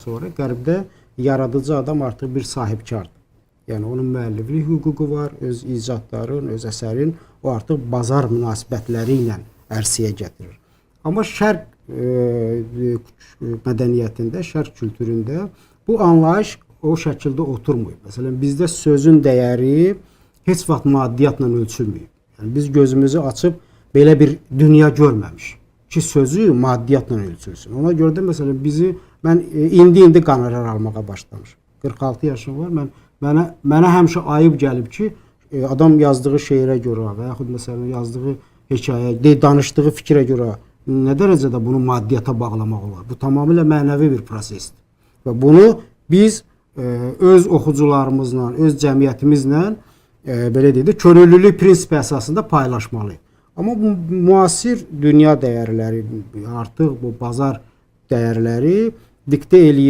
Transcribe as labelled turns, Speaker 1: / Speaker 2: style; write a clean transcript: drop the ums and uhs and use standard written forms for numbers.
Speaker 1: Sonra Qərbdə yaradıcı adam artıq bir sahibkardır. Yəni onun müəlliflik hüququ var, öz icadların, öz əsərin o artıq bazar münasibətləri ilə ərsəyə gətirir. Amma şərq mədəniyyətində, şərq kültüründə bu anlayış o şəkildə oturmuyub. Məsələn, bizdə sözün dəyəri heç vaxt maddiyyatla ölçülməyib. Yəni biz gözümüzü açıb belə bir dünya görməmişik ki, sözü maddiyyatla ölçülsün. Ona görə də məsələn mən indi qonorar almağa başlamışım. 46 yaşım var. Mənə həmişə ayıb gəlib ki, adam yazdığı şeirə görə və yaxud məsələn yazdığı hekayə, danışdığı fikrə görə nə dərəcədə bunu maddiyyata bağlamaq olar? Bu tamamilə mənəvi bir prosesdir. Və bunu biz öz oxucularımızla, öz cəmiyyətimizlə belə deyək də könüllülük prinsipi əsasında paylaşmalıyıq. Amma bu müasir dünya dəyərləri, artıq bu bazar dəyərləri diktə eləyir